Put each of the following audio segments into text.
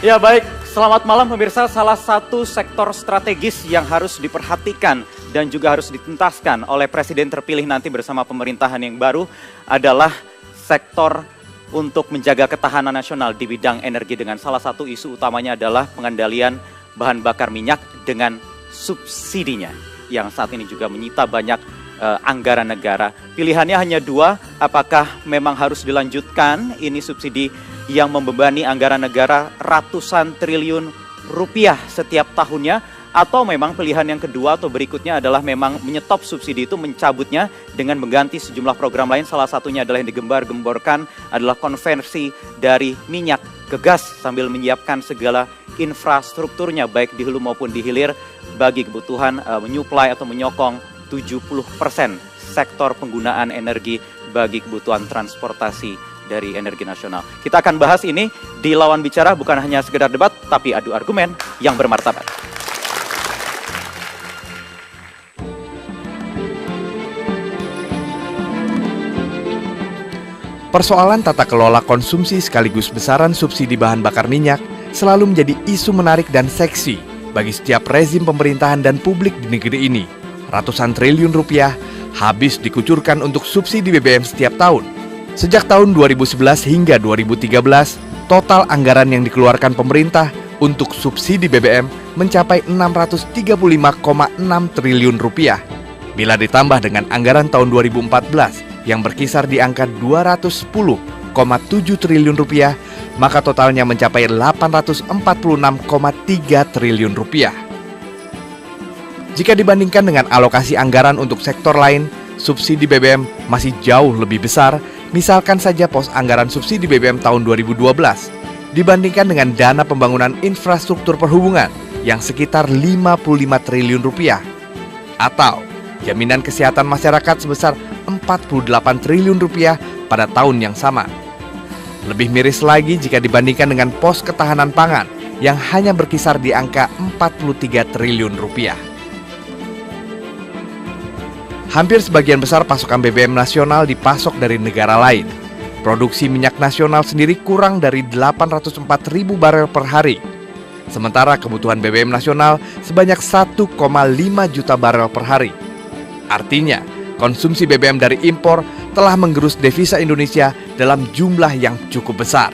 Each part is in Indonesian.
Ya baik, selamat malam pemirsa. Salah satu sektor strategis yang harus diperhatikan dan juga harus dituntaskan oleh Presiden terpilih nanti bersama pemerintahan yang baru adalah sektor untuk menjaga ketahanan nasional di bidang energi dengan salah satu isu utamanya adalah pengendalian bahan bakar minyak dengan subsidinya yang saat ini juga menyita banyak anggaran negara. Pilihannya hanya dua, apakah memang harus dilanjutkan ini subsidi yang membebani anggaran negara ratusan triliun rupiah setiap tahunnya, atau memang pilihan yang kedua atau berikutnya adalah memang menyetop subsidi itu, mencabutnya dengan mengganti sejumlah program lain. Salah satunya adalah yang digembar-gemborkan adalah konversi dari minyak ke gas sambil menyiapkan segala infrastrukturnya baik di hulu maupun di hilir bagi kebutuhan menyuplai atau menyokong 70% sektor penggunaan energi bagi kebutuhan transportasi dari energi nasional. Kita akan bahas ini di Lawan Bicara, bukan hanya sekedar debat, tapi adu argumen yang bermartabat. Persoalan tata kelola konsumsi sekaligus besaran subsidi bahan bakar minyak selalu menjadi isu menarik dan seksi bagi setiap rezim pemerintahan dan publik di negeri ini. Ratusan triliun rupiah habis dikucurkan untuk subsidi BBM setiap tahun. Sejak tahun 2011 hingga 2013, total anggaran yang dikeluarkan pemerintah untuk subsidi BBM mencapai 635,6 triliun rupiah. Bila ditambah dengan anggaran tahun 2014 yang berkisar di angka 210,7 triliun rupiah, maka totalnya mencapai 846,3 triliun rupiah. Jika dibandingkan dengan alokasi anggaran untuk sektor lain, subsidi BBM masih jauh lebih besar. Misalkan saja pos anggaran subsidi BBM tahun 2012 dibandingkan dengan dana pembangunan infrastruktur perhubungan yang sekitar 55 triliun rupiah, atau jaminan kesehatan masyarakat sebesar 48 triliun rupiah pada tahun yang sama. Lebih miris lagi jika dibandingkan dengan pos ketahanan pangan yang hanya berkisar di angka 43 triliun rupiah. Hampir sebagian besar pasokan BBM nasional dipasok dari negara lain. Produksi minyak nasional sendiri kurang dari 804.000 barel per hari. Sementara kebutuhan BBM nasional sebanyak 1,5 juta barel per hari. Artinya, konsumsi BBM dari impor telah menggerus devisa Indonesia dalam jumlah yang cukup besar.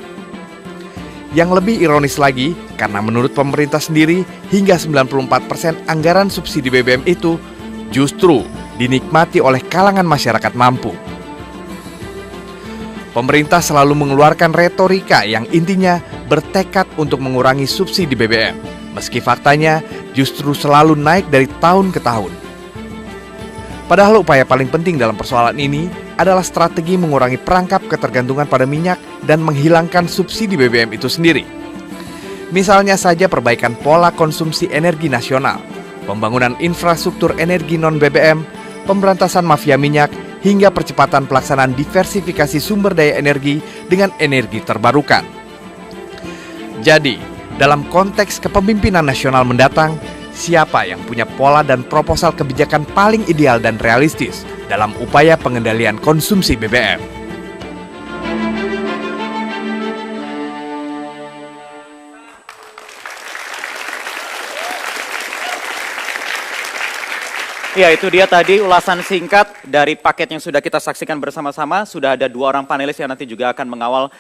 Yang lebih ironis lagi, karena menurut pemerintah sendiri, hingga 94% anggaran subsidi BBM itu justru dinikmati oleh kalangan masyarakat mampu. Pemerintah selalu mengeluarkan retorika yang intinya bertekad untuk mengurangi subsidi BBM, meski faktanya justru selalu naik dari tahun ke tahun. Padahal upaya paling penting dalam persoalan ini adalah strategi mengurangi perangkap ketergantungan pada minyak dan menghilangkan subsidi BBM itu sendiri. Misalnya saja perbaikan pola konsumsi energi nasional, pembangunan infrastruktur energi non-BBM, pemberantasan mafia minyak, hingga percepatan pelaksanaan diversifikasi sumber daya energi dengan energi terbarukan. Jadi, dalam konteks kepemimpinan nasional mendatang, siapa yang punya pola dan proposal kebijakan paling ideal dan realistis dalam upaya pengendalian konsumsi BBM? Ya, itu dia tadi ulasan singkat dari paket yang sudah kita saksikan bersama-sama. Sudah ada dua orang panelis yang nanti juga akan mengawal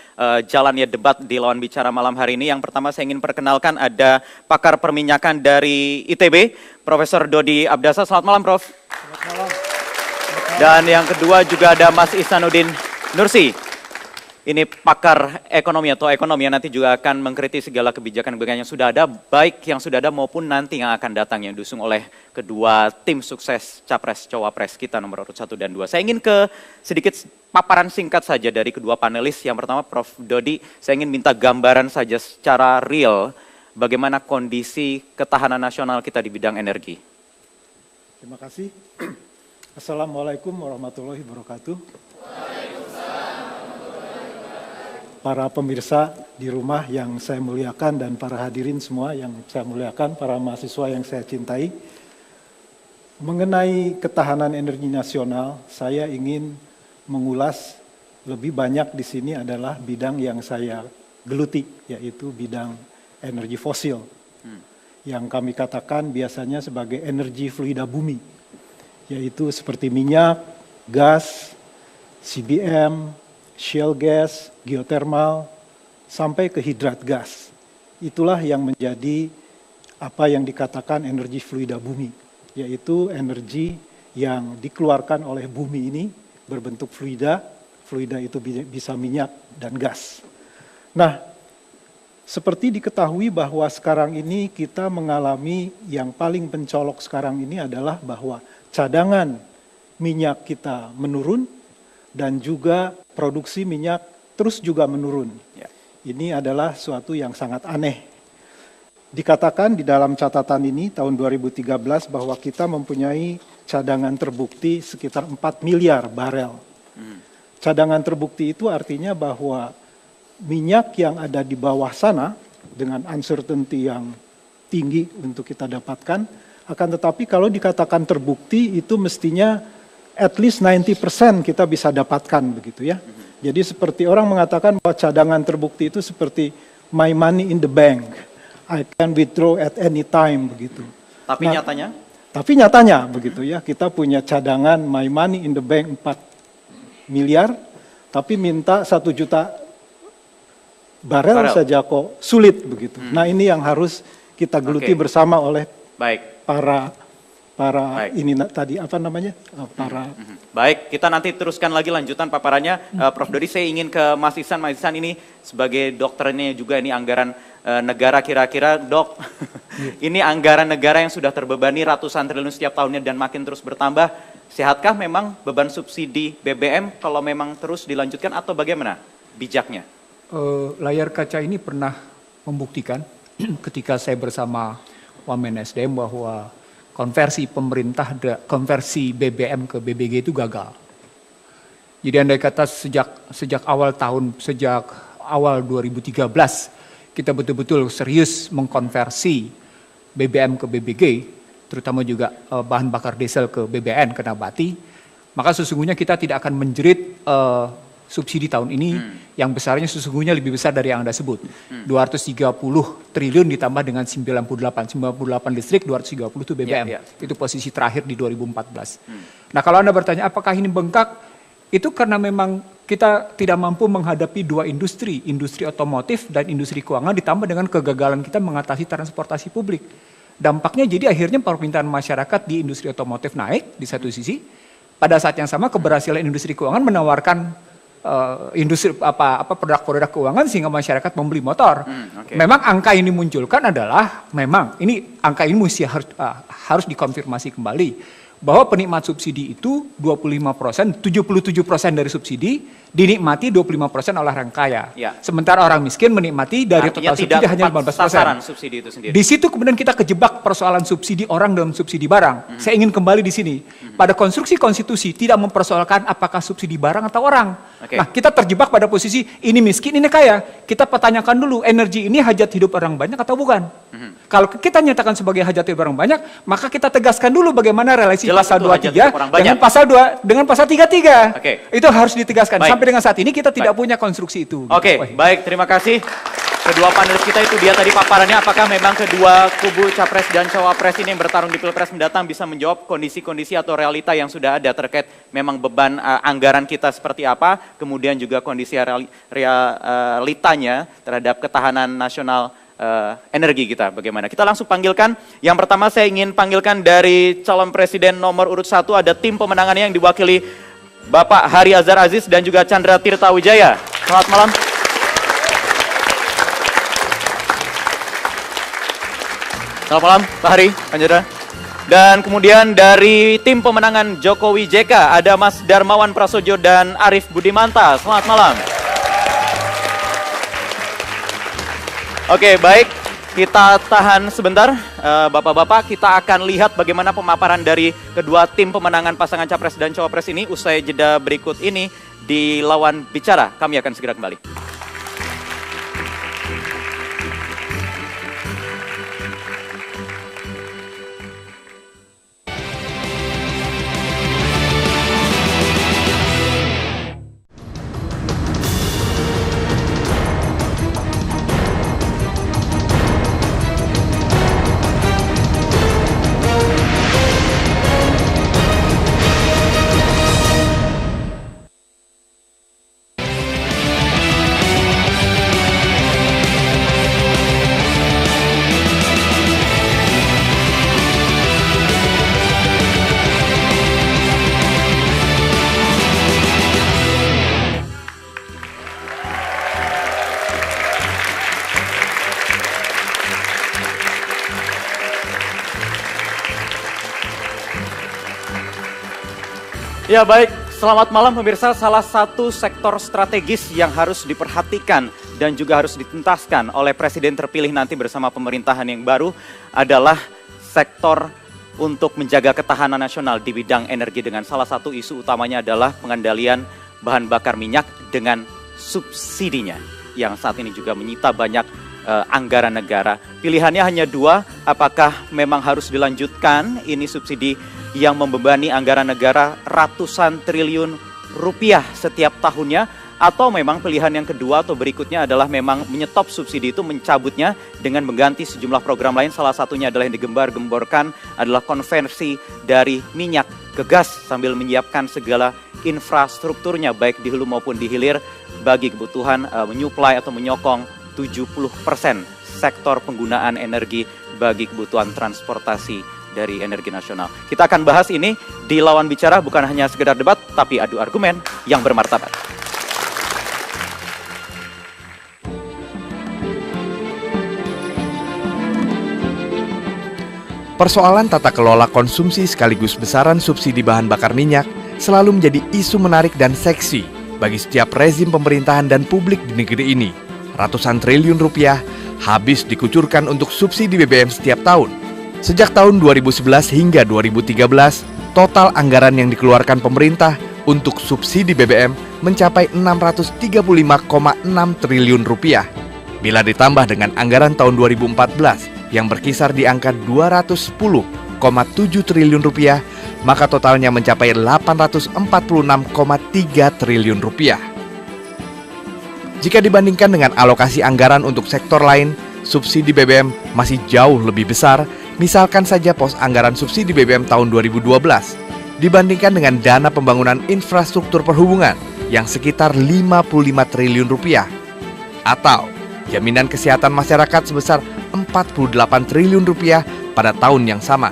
jalannya debat di Lawan Bicara malam hari ini. Yang pertama saya ingin perkenalkan ada pakar perminyakan dari ITB, Profesor Dodi Abdasa. Selamat malam, Prof. Selamat malam. Dan yang kedua juga ada Mas Ihsanuddin Nursi. Ini pakar ekonomi atau ekonomi yang nanti juga akan mengkritik segala kebijakan-kebijakan yang sudah ada, baik yang sudah ada maupun nanti yang akan datang, yang diusung oleh kedua tim sukses Capres-Cawapres kita nomor urut 1 dan 2. Saya ingin ke sedikit paparan singkat saja dari kedua panelis. Yang pertama Prof. Dodi, saya ingin minta gambaran saja secara real bagaimana kondisi ketahanan nasional kita di bidang energi. Terima kasih. Assalamualaikum warahmatullahi wabarakatuh. Para pemirsa di rumah yang saya muliakan dan para hadirin semua yang saya muliakan, para mahasiswa yang saya cintai. Mengenai ketahanan energi nasional, saya ingin mengulas lebih banyak di sini adalah bidang yang saya geluti, yaitu bidang energi fosil, yang kami katakan biasanya sebagai energi fluida bumi, yaitu seperti minyak, gas, CBM, shale gas, geothermal, sampai ke hidrat gas. Itulah yang menjadi apa yang dikatakan energi fluida bumi, yaitu energi yang dikeluarkan oleh bumi ini berbentuk fluida. Fluida itu bisa minyak dan gas. Nah, seperti diketahui bahwa sekarang ini kita mengalami yang paling pencolok sekarang ini adalah bahwa cadangan minyak kita menurun dan juga produksi minyak terus juga menurun. Ya. Ini adalah suatu yang sangat aneh. Dikatakan di dalam catatan ini tahun 2013 bahwa kita mempunyai cadangan terbukti sekitar 4 miliar barel. Cadangan terbukti itu artinya bahwa minyak yang ada di bawah sana dengan uncertainty yang tinggi untuk kita dapatkan, akan tetapi kalau dikatakan terbukti itu mestinya at least 90% kita bisa dapatkan begitu ya. Jadi seperti orang mengatakan bahwa cadangan terbukti itu seperti my money in the bank. I can withdraw at any time begitu. Tapi nyatanya? Tapi nyatanya begitu ya, kita punya cadangan my money in the bank 4 miliar, tapi minta 1 juta barel saja kok sulit begitu. Nah ini yang harus kita geluti bersama oleh para ini tadi apa namanya? Baik, kita nanti teruskan lagi lanjutan paparannya. Prof. Dodi, saya ingin ke Mas Ihsan. Mas Ihsan ini sebagai dokternya juga ini anggaran negara kira-kira, Dok. Ini anggaran negara yang sudah terbebani ratusan triliun setiap tahunnya dan makin terus bertambah. Sehatkah memang beban subsidi BBM kalau memang terus dilanjutkan atau bagaimana bijaknya? Layar kaca ini pernah membuktikan ketika saya bersama Wamen SDM bahwa konversi BBM ke BBG itu gagal. Jadi andai kata sejak awal 2013 kita betul-betul serius mengkonversi BBM ke BBG, terutama juga bahan bakar diesel ke BBN ke nabati, maka sesungguhnya kita tidak akan menjerit subsidi tahun ini yang besarnya sesungguhnya lebih besar dari yang Anda sebut. 230 triliun ditambah dengan 98 listrik, 230 itu BBM. Itu posisi terakhir di 2014. Nah kalau Anda bertanya apakah ini bengkak, itu karena memang kita tidak mampu menghadapi dua industri otomotif dan industri keuangan ditambah dengan kegagalan kita mengatasi transportasi publik. Dampaknya jadi akhirnya permintaan masyarakat di industri otomotif naik di satu sisi, pada saat yang sama keberhasilan industri keuangan menawarkan produk-produk keuangan sehingga masyarakat membeli motor. Memang angka ini munculkan adalah angka ini mesti harus dikonfirmasi kembali bahwa penikmat subsidi itu 25%, 77% dari subsidi dinikmati 25% oleh orang kaya. Sementara orang miskin menikmati dari total subsidi hanya 15%. Subsidi itu sendiri. Di situ kemudian kita kejebak persoalan subsidi orang dalam subsidi barang. Saya ingin kembali di sini. Pada konstruksi konstitusi tidak mempersoalkan apakah subsidi barang atau orang. Nah, kita terjebak pada posisi ini miskin, ini kaya. Kita pertanyakan dulu, energi ini hajat hidup orang banyak atau bukan? Kalau kita nyatakan sebagai hajat hidup orang banyak, maka kita tegaskan dulu bagaimana relasi pasal 23 dengan pasal 33. Itu harus ditegaskan. Sampai dengan saat ini kita tidak punya konstruksi itu. Baik, terima kasih. Kedua panelis kita itu dia tadi paparannya, apakah memang kedua kubu Capres dan Cawapres ini yang bertarung di Pilpres mendatang bisa menjawab kondisi-kondisi atau realita yang sudah ada terkait memang beban anggaran kita seperti apa, kemudian juga kondisi realitanya terhadap ketahanan nasional energi kita bagaimana. Kita langsung panggilkan. Yang pertama saya ingin panggilkan dari calon presiden nomor urut 1 ada tim pemenangannya yang diwakili Bapak Hari Azhar Aziz dan juga Chandra Tirta Wijaya. Selamat malam. Selamat malam Pak Hari, Pak Chandra. Dan kemudian dari tim pemenangan Jokowi JK ada Mas Darmawan Prasojo dan Arif Budimanta. Selamat malam. Oke, baik. Kita tahan sebentar, Bapak-Bapak. Kita akan lihat bagaimana pemaparan dari kedua tim pemenangan pasangan Capres dan Cawapres ini usai jeda berikut ini di Lawan Bicara. Kami akan segera kembali. Ya baik, selamat malam pemirsa. Salah satu sektor strategis yang harus diperhatikan dan juga harus dituntaskan oleh Presiden terpilih nanti bersama pemerintahan yang baru adalah sektor untuk menjaga ketahanan nasional di bidang energi, dengan salah satu isu utamanya adalah pengendalian bahan bakar minyak dengan subsidinya yang saat ini juga menyita banyak anggaran negara. Pilihannya hanya dua, apakah memang harus dilanjutkan ini subsidi yang membebani anggaran negara ratusan triliun rupiah setiap tahunnya, atau memang pilihan yang kedua atau berikutnya adalah memang menyetop subsidi itu, mencabutnya dengan mengganti sejumlah program lain. Salah satunya adalah yang digembar-gemborkan adalah konversi dari minyak ke gas sambil menyiapkan segala infrastrukturnya baik di hulu maupun di hilir bagi kebutuhan menyuplai atau menyokong 70% sektor penggunaan energi bagi kebutuhan transportasi dari energi nasional. Kita akan bahas ini di Lawan Bicara, bukan hanya sekedar debat, tapi adu argumen yang bermartabat. Persoalan tata kelola konsumsi sekaligus besaran subsidi bahan bakar minyak selalu menjadi isu menarik dan seksi bagi setiap rezim pemerintahan dan publik di negeri ini. Ratusan triliun rupiah habis dikucurkan untuk subsidi BBM setiap tahun. Sejak tahun 2011 hingga 2013, total anggaran yang dikeluarkan pemerintah untuk subsidi BBM mencapai 635,6 triliun rupiah. Bila ditambah dengan anggaran tahun 2014 yang berkisar di angka 210,7 triliun rupiah, maka totalnya mencapai 846,3 triliun rupiah. Jika dibandingkan dengan alokasi anggaran untuk sektor lain, subsidi BBM masih jauh lebih besar. Misalkan saja pos anggaran subsidi BBM tahun 2012 dibandingkan dengan dana pembangunan infrastruktur perhubungan yang sekitar 55 triliun rupiah, atau jaminan kesehatan masyarakat sebesar 48 triliun rupiah pada tahun yang sama.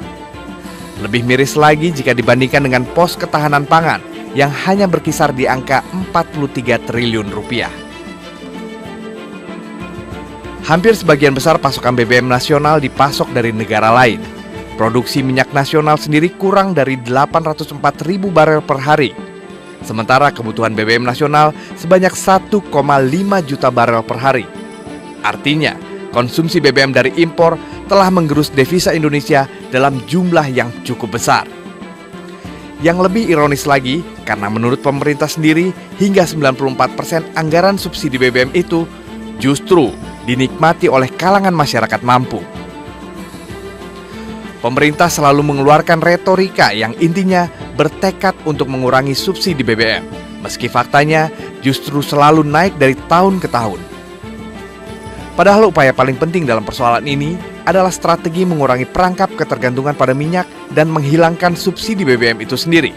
Lebih miris lagi jika dibandingkan dengan pos ketahanan pangan yang hanya berkisar di angka 43 triliun rupiah. Hampir sebagian besar pasokan BBM nasional dipasok dari negara lain. Produksi minyak nasional sendiri kurang dari 804.000 barel per hari. Sementara kebutuhan BBM nasional sebanyak 1,5 juta barel per hari. Artinya, konsumsi BBM dari impor telah menggerus devisa Indonesia dalam jumlah yang cukup besar. Yang lebih ironis lagi, karena menurut pemerintah sendiri, hingga 94% anggaran subsidi BBM itu justru dinikmati oleh kalangan masyarakat mampu. Pemerintah selalu mengeluarkan retorika yang intinya bertekad untuk mengurangi subsidi BBM, meski faktanya justru selalu naik dari tahun ke tahun. Padahal upaya paling penting dalam persoalan ini adalah strategi mengurangi perangkap ketergantungan pada minyak dan menghilangkan subsidi BBM itu sendiri.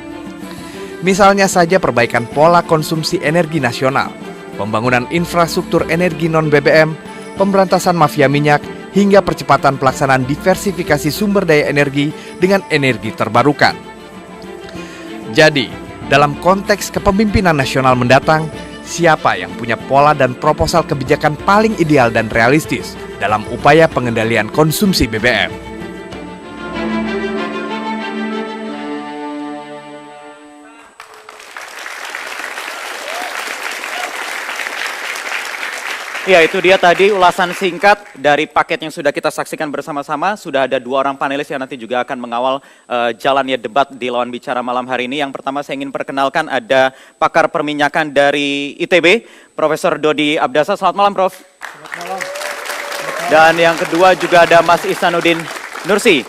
Misalnya saja perbaikan pola konsumsi energi nasional, pembangunan infrastruktur energi non-BBM, pemberantasan mafia minyak, hingga percepatan pelaksanaan diversifikasi sumber daya energi dengan energi terbarukan. Jadi, dalam konteks kepemimpinan nasional mendatang, siapa yang punya pola dan proposal kebijakan paling ideal dan realistis dalam upaya pengendalian konsumsi BBM? Ya, itu dia tadi ulasan singkat dari paket yang sudah kita saksikan bersama-sama. Sudah ada dua orang panelis yang nanti juga akan mengawal jalannya debat di Lawan Bicara malam hari ini. Yang pertama saya ingin perkenalkan ada pakar perminyakan dari ITB, Profesor Dodi Abdasa. Selamat malam, Prof. Selamat malam. Dan yang kedua juga ada Mas Ihsanuddin Nursi.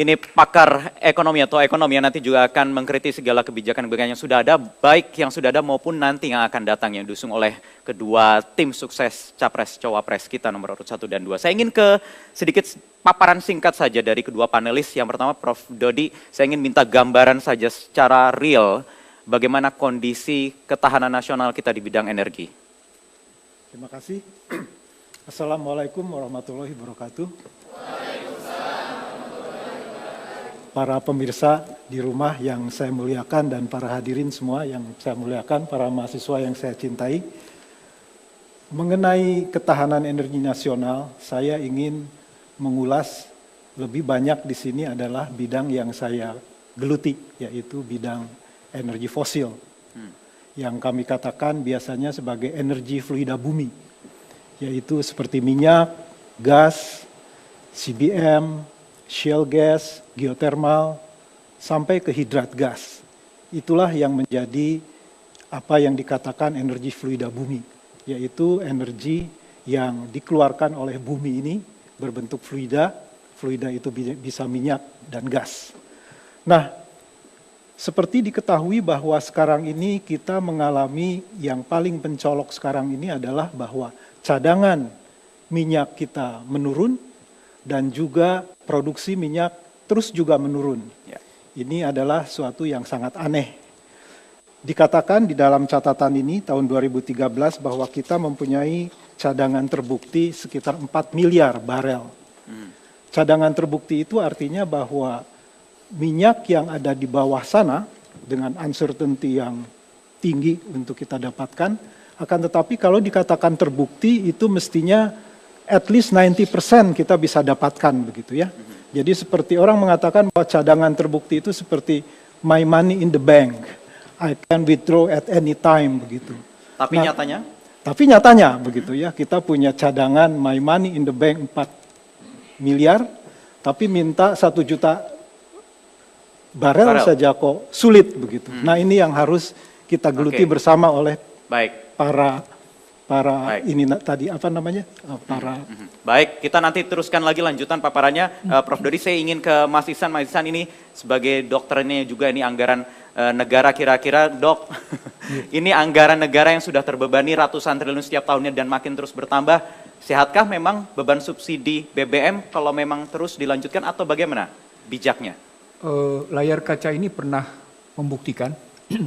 Ini pakar ekonomi atau ekonom yang nanti juga akan mengkritik segala kebijakan-kebijakan yang sudah ada, baik yang sudah ada maupun nanti yang akan datang, yang diusung oleh kedua tim sukses Capres-Cawapres kita nomor urut 1 dan 2. Saya ingin ke sedikit paparan singkat saja dari kedua panelis. Yang pertama Prof. Dodi, saya ingin minta gambaran saja secara real bagaimana kondisi ketahanan nasional kita di bidang energi. Terima kasih. Assalamualaikum warahmatullahi wabarakatuh. Para pemirsa di rumah yang saya muliakan dan para hadirin semua yang saya muliakan, para mahasiswa yang saya cintai. Mengenai ketahanan energi nasional, saya ingin mengulas lebih banyak di sini adalah bidang yang saya geluti, yaitu bidang energi fosil. Yang kami katakan biasanya sebagai energi fluida bumi, yaitu seperti minyak, gas, CBM, shale gas, geothermal, sampai ke hidrat gas. Itulah yang menjadi apa yang dikatakan energi fluida bumi, yaitu energi yang dikeluarkan oleh bumi ini berbentuk fluida. Fluida itu bisa minyak dan gas. Nah, seperti diketahui bahwa sekarang ini kita mengalami yang paling pencolok sekarang ini adalah bahwa cadangan minyak kita menurun dan juga produksi minyak terus juga menurun. Ya. Ini adalah suatu yang sangat aneh. Dikatakan di dalam catatan ini tahun 2013 bahwa kita mempunyai cadangan terbukti sekitar 4 miliar barel. Cadangan terbukti itu artinya bahwa minyak yang ada di bawah sana dengan uncertainty yang tinggi untuk kita dapatkan, akan tetapi kalau dikatakan terbukti itu mestinya at least 90% kita bisa dapatkan begitu ya. Jadi seperti orang mengatakan bahwa cadangan terbukti itu seperti my money in the bank, I can withdraw at any time begitu. Tapi nyatanya? Tapi nyatanya begitu ya, kita punya cadangan my money in the bank 4 miliar, tapi minta 1 juta barel saja kok sulit begitu. Nah ini yang harus kita geluti bersama oleh para ini tadi apa namanya Baik, kita nanti teruskan lagi lanjutan paparannya. Prof. Dodi, saya ingin ke Mas Ihsan. Mas Ihsan ini sebagai dokternya juga ini anggaran negara kira-kira dok. Ini anggaran negara yang sudah terbebani ratusan triliun setiap tahunnya dan makin terus bertambah. Sehatkah memang beban subsidi BBM kalau memang terus dilanjutkan atau bagaimana bijaknya? Layar kaca ini pernah membuktikan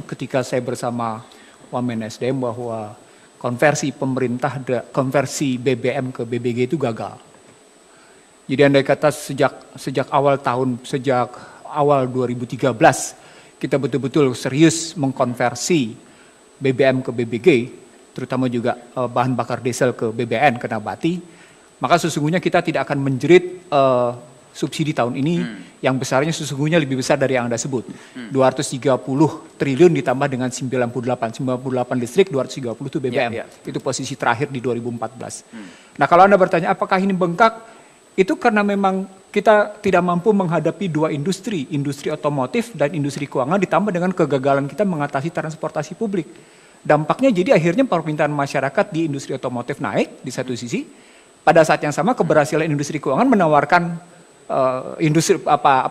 ketika saya bersama Wamen SDM bahwa konversi BBM ke BBG itu gagal. Jadi andai kata sejak awal 2013 kita betul-betul serius mengkonversi BBM ke BBG, terutama juga bahan bakar diesel ke BBN, ke nabati, maka sesungguhnya kita tidak akan menjerit subsidi tahun ini yang besarnya sesungguhnya lebih besar dari yang Anda sebut. 230 triliun ditambah dengan 98 listrik, 230 itu BBM. Itu posisi terakhir di 2014. Nah kalau Anda bertanya apakah ini bengkak, itu karena memang kita tidak mampu menghadapi dua industri otomotif dan industri keuangan ditambah dengan kegagalan kita mengatasi transportasi publik. Dampaknya jadi akhirnya permintaan masyarakat di industri otomotif naik di satu sisi, pada saat yang sama keberhasilan industri keuangan menawarkan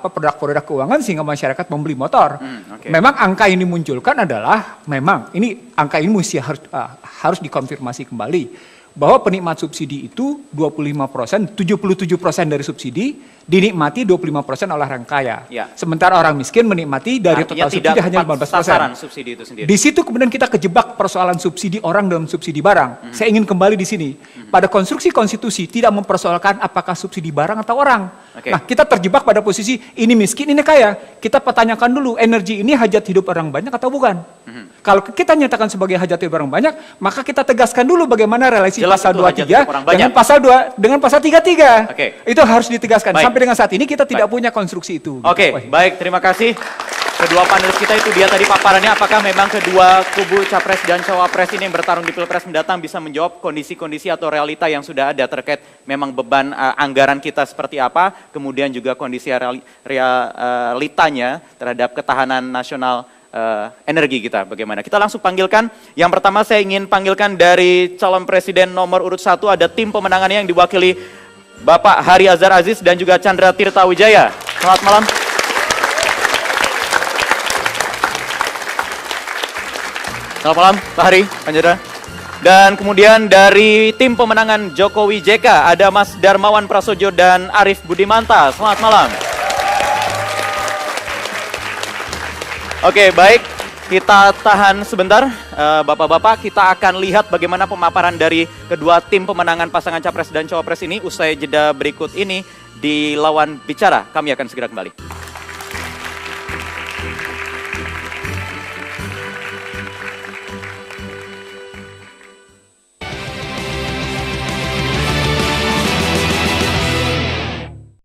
produk-produk keuangan sehingga masyarakat membeli motor. Memang angka ini munculkan adalah angka ini mesti harus dikonfirmasi kembali bahwa penikmat subsidi itu 25%, 77% dari subsidi dinikmati 25% oleh orang kaya. Sementara orang miskin menikmati dari total subsidi hanya 15%. Subsidi itu sendiri. Di situ kemudian kita kejebak persoalan subsidi orang dalam subsidi barang. Saya ingin kembali di sini. Pada konstruksi konstitusi tidak mempersoalkan apakah subsidi barang atau orang. Nah, kita terjebak pada posisi ini miskin, ini kaya. Kita pertanyakan dulu, energi ini hajat hidup orang banyak atau bukan? Kalau kita nyatakan sebagai hajat hidup orang banyak, maka kita tegaskan dulu bagaimana relasi pasal 23 dengan pasal 33. Itu harus ditegaskan. Sampai dengan saat ini kita tidak punya konstruksi itu. Baik, terima kasih. Kedua panelis kita itu dia tadi paparannya, apakah memang kedua kubu Capres dan Cawapres ini yang bertarung di Pilpres mendatang bisa menjawab kondisi-kondisi atau realita yang sudah ada terkait memang beban anggaran kita seperti apa, kemudian juga kondisi realitanya terhadap ketahanan nasional energi kita bagaimana. Kita langsung panggilkan. Yang pertama saya ingin panggilkan dari calon presiden nomor urut 1 ada tim pemenangannya yang diwakili Bapak Hari Azhar Aziz dan juga Chandra Tirta Wijaya. Selamat malam. Selamat malam Pak Hari, Pak Chandra. Dan kemudian dari tim pemenangan Jokowi JK ada Mas Darmawan Prasojo dan Arif Budimanta. Selamat malam. Oke, baik. Kita tahan sebentar, Bapak-Bapak. Kita akan lihat bagaimana pemaparan dari kedua tim pemenangan pasangan Capres dan Cawapres ini usai jeda berikut ini di Lawan Bicara. Kami akan segera kembali.